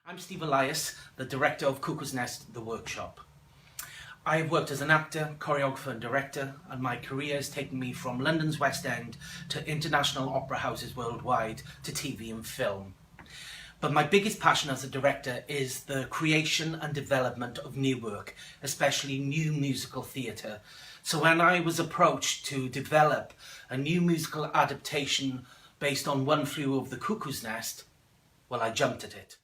I'm Steve Elias, the director of Cuckoo's Nest, the workshop. I've worked as an actor, choreographer and director, and my career has taken me from London's West End to international opera houses worldwide to TV and film. But my biggest passion as a director is the creation and development of new work, especially new musical theatre. So when I was approached to develop a new musical adaptation based on One Flew Over the Cuckoo's Nest, well, I jumped at it.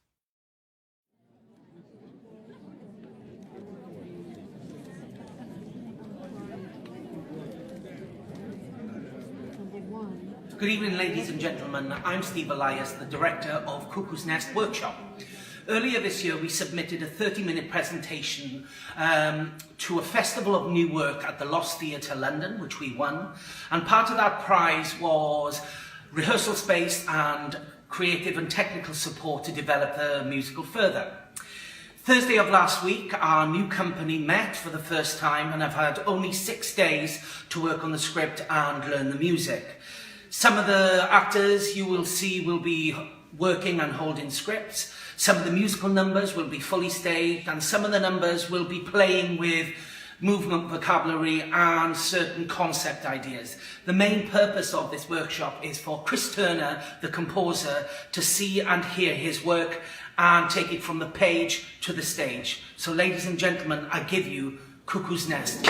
Good evening, ladies and gentlemen. I'm Steve Elias, the director of Cuckoo's Nest Workshop. Earlier this year, we submitted a 30-minute presentation to a festival of new work at the Lost Theatre London, which we won. And part of that prize was rehearsal space and creative and technical support to develop the musical further. Thursday of last week, our new company met for the first time and have had only 6 days to work on the script and learn the music. Some of the actors you will see will be working and holding scripts. Some of the musical numbers will be fully staged, and some of the numbers will be playing with movement vocabulary and certain concept ideas. The main purpose of this workshop is for Chris Turner, the composer, to see and hear his work and take it from the page to the stage. So ladies and gentlemen, I give you Cuckoo's Nest.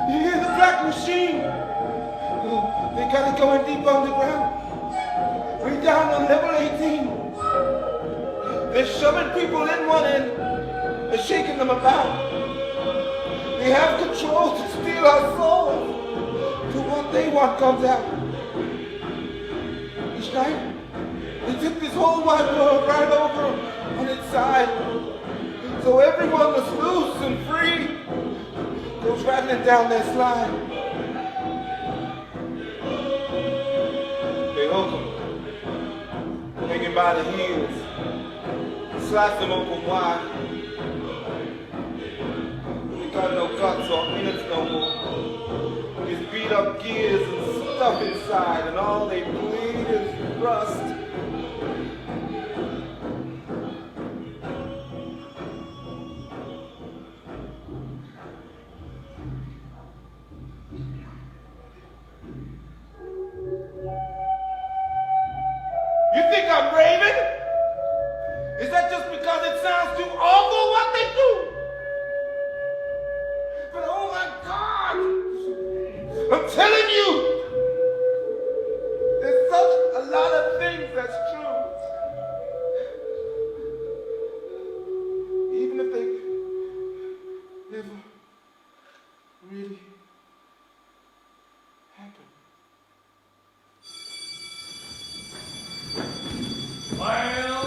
You hear the black machine? They got it going deep underground. We're down on level 18. They're shoving people in one end. They're shaking them about. They have control to steal our souls. To what they want comes out. Each night, they took this whole wide world right over on its side. So everyone was loose and free. Goes rattling down that slide. They hook them, hanging by the heels, slice them open wide. They got no guts or minutes no more. Just beat up gears and stuff inside, and all they bleed is rust. You think I'm raving? Is that just because it sounds too awful what they do? But oh my God, I'm telling you, there's such a lot of things that's true. Even if they never really happen. Well,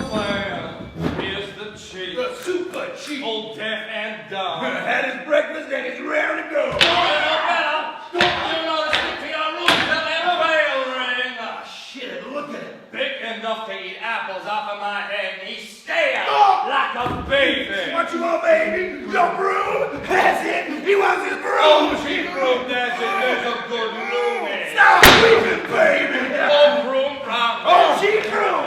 here's the chief. The super chief. Old deaf and dumb. Had his breakfast and he's ready to go. Well, you know to stick to your rules till that bell ring. Ah, shit, look at him. Big enough to eat apples off of my head, and he's scared Oh! like a baby. What you want, baby? Your broom? That's it. He wants his broom. Oh, she proved that it is a good loony. Stop weeping, baby. Oh, Broom, Brown. Oh, she threw.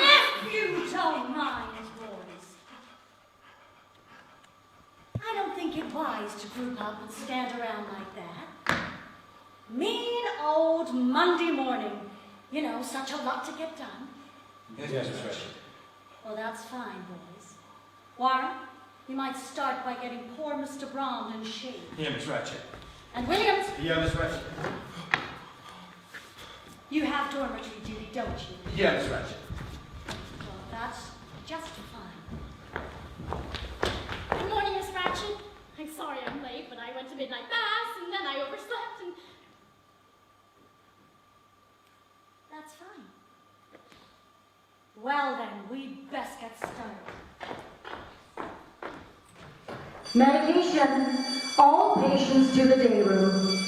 If you don't mind, boys. I don't think it wise to group up and stand around like that. Mean old Monday morning. You know, such a lot to get done. Yes, Miss Ratched. Well, that's fine, boys. Warren, you might start by getting poor Mr. Bromden shaved. Yeah, Miss Ratched. And Williams, Yeah, Miss Ratched. you have dormitory duty, don't you? Yeah, Miss Ratched. Well, that's just fine. Good morning, Miss Ratched. I'm sorry I'm late, but I went to midnight mass and then I overslept and... That's fine. Well then, we'd best get started. Medication. All patients to the day room.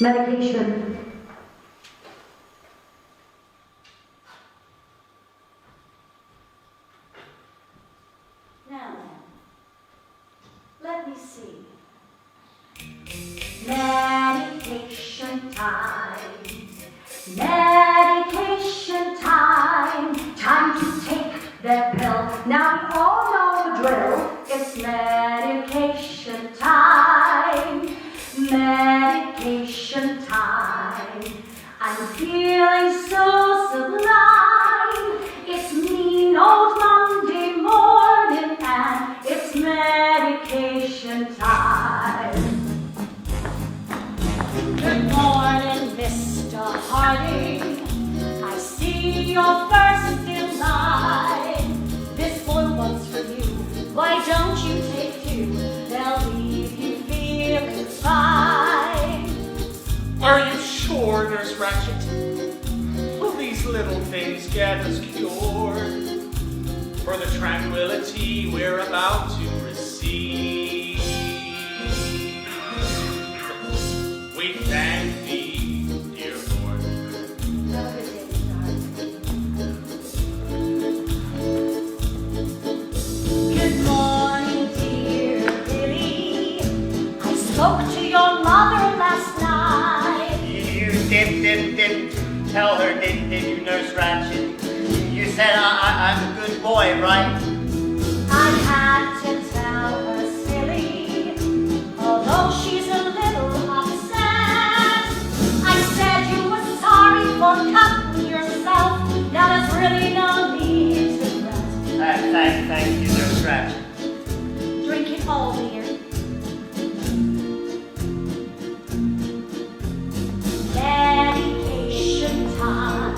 Medication. Now then, let me see. Medication time. Medication time. Time to take that pill. Now we all know the drill. It's medication time. Medication time. I'm feeling so sublime. It's mean old Monday morning and it's medication time. Good morning, Mr. Harding. I see you're first in line. This one one's for you. Why don't you take two? They'll leave you feeling fine. Are you sure, Nurse Ratched? Will these little things get us cured for the tranquility we're about to receive? We thank thee, dear Lord. Have a good day, Mr. Harding. Good morning, dear Billy. I spoke to your mother last night. You did tell her, didn't you, Nurse Ratched? You said I'm a good boy, right? I had to tell her, silly, although she's a little upset. I said you were sorry for cutting yourself. Now there's really no need to fret. Thank you, Nurse Ratched. Drink it all, dear. Medication time.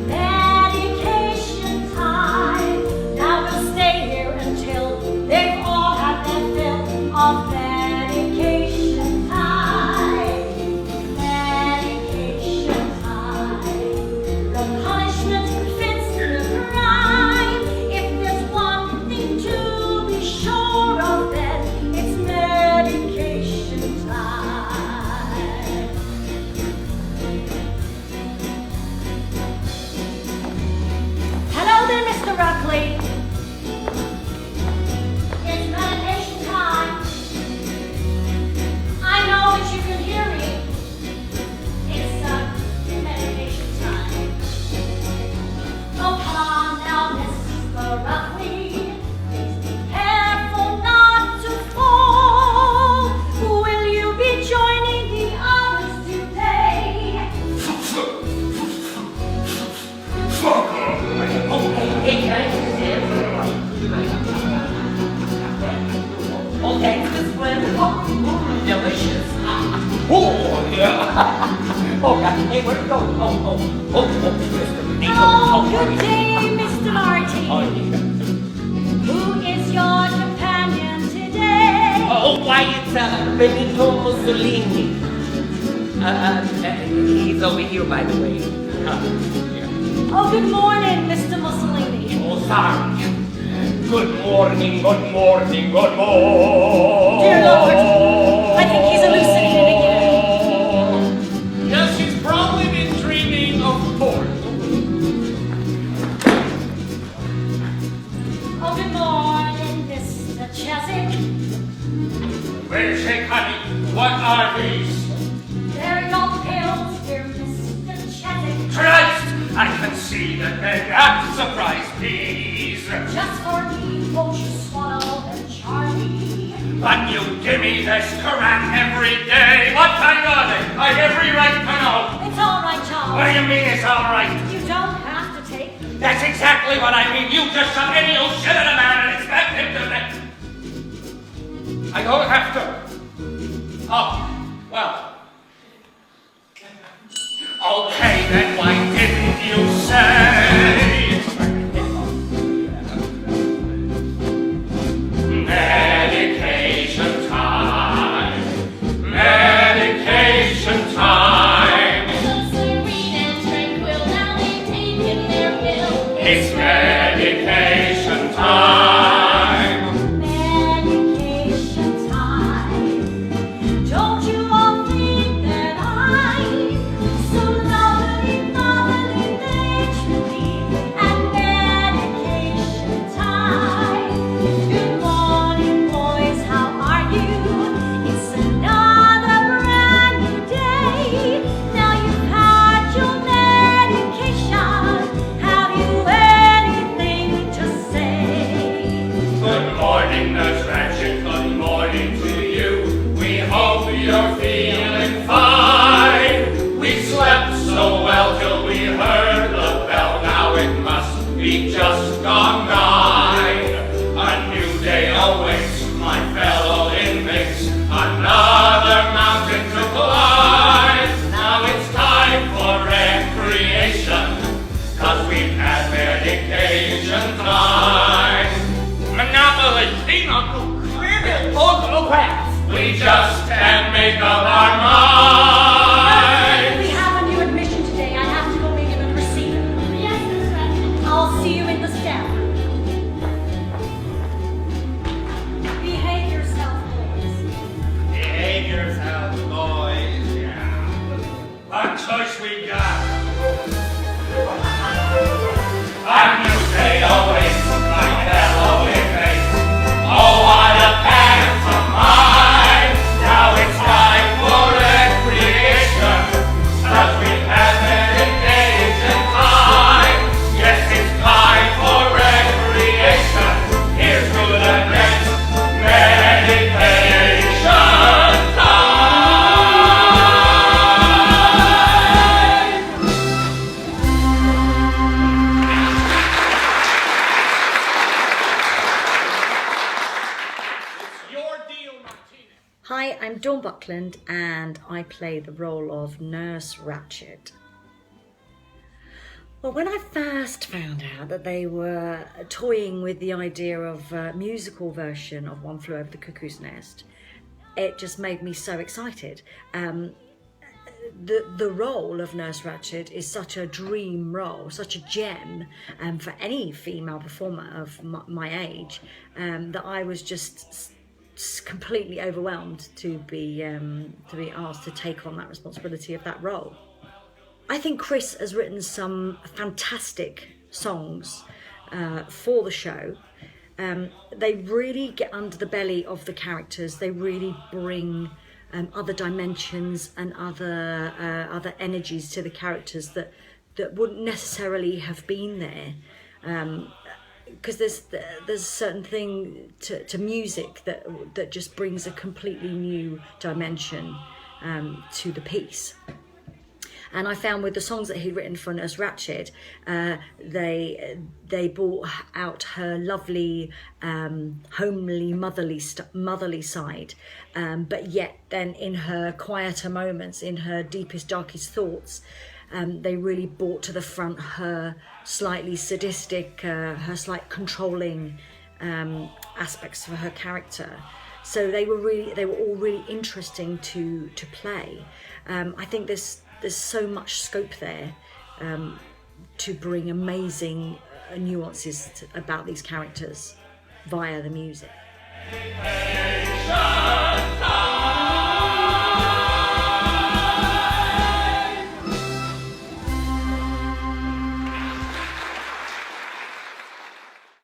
Medication time. Now we'll stay here until they've all had their fill of medication time. Medication time. The punishment fits the crime. If there's one thing to be sure of, then it's medication time. Hello there, Mr. Ruckley. It's medication time. I know that you can hear me. It's medication time. Oh, come on now, Mr. Ruckley. Please be careful not to fall. Will you be joining the others today? Oh, thanks, Miss Flynn. Oh, delicious. Oh, yeah. Oh, God. Hey, where'd you go? Mr. Nico. Oh, good day, Mr. Martin. Oh, yeah. Who is your companion today? Oh, why, it's Benito Mussolini. He's over here, by the way. Yeah. Oh, good morning, Mr. Mussolini. Oh, sorry. Good morning, good morning, good morning. Dear Lord, I think he's hallucinating again. Yes, he's probably been dreaming of porn. Oh, good morning, Mr. Chesick. Where's she, honey? What are these? They're your pills, dear Mr. I can see that they got surprise peas. Just for me, won't you swallow them, Charlie? But you give me this crap every day. What kind are they? I have every right to know. It's all right, Charles. What do you mean it's all right? You don't have to take them. That's exactly what I mean. You just shove any old shit at a man and expect him to... I don't have to. Oh, well. Okay, then why didn't you say? Medication time. Medication time. So serene and tranquil, now they've taken their fill. It's medication time. Medication time. Don't you all think that I'm so lovely, motherly, matronly, and medication time? Good morning, boys, how are you? It's another brand new day. Now you've had your medication. Have you anything to say? Good morning, Nurse Ratched. Good morning to you. We hope you're feeling fine. We slept so well till we heard the bell. Now it must be just gone 9. A new day awaits, my fellow inmates. Another mountain to climb. Now it's time for recreation, 'cause we've had medication time. Monopoly, cribbage, oh crap. We just can't make up our mind. We have a new admission today. I have to go make him a receipt. Yes, Miss Ratched. I'll see you in the staff room. Behave yourself, boys. Behave yourselves, boys. Yeah. What choice we got? A new day awaits, my fellow inmates. Oh, what a pantomime! Now it's time for recreation, 'cause we've had medication time. Yes, it's time for recreation. Here's to the next medication time. It's your deal, Martinez. Hi, I'm Dawn Buckland and I play the role of Nurse Ratched. Well, when I first found out that they were toying with the idea of a musical version of One Flew Over the Cuckoo's Nest, it just made me so excited. The role of Nurse Ratched is such a dream role, such a gem for any female performer of my age, that I was just completely overwhelmed to be asked to take on that responsibility of that role. I think Chris has written some fantastic songs for the show. They really get under the belly of the characters. They really bring other dimensions and other energies to the characters that wouldn't necessarily have been there. Because there's a certain thing to music that just brings a completely new dimension to the piece. And I found with the songs that he'd written for Nurse Ratched, they brought out her lovely, homely, motherly side, but yet then in her quieter moments, in her deepest, darkest thoughts, they really brought to the front her slightly sadistic, her slight controlling aspects of her character. So they were all really interesting to play. I think there's so much scope there to bring amazing nuances about these characters via the music. Medication time.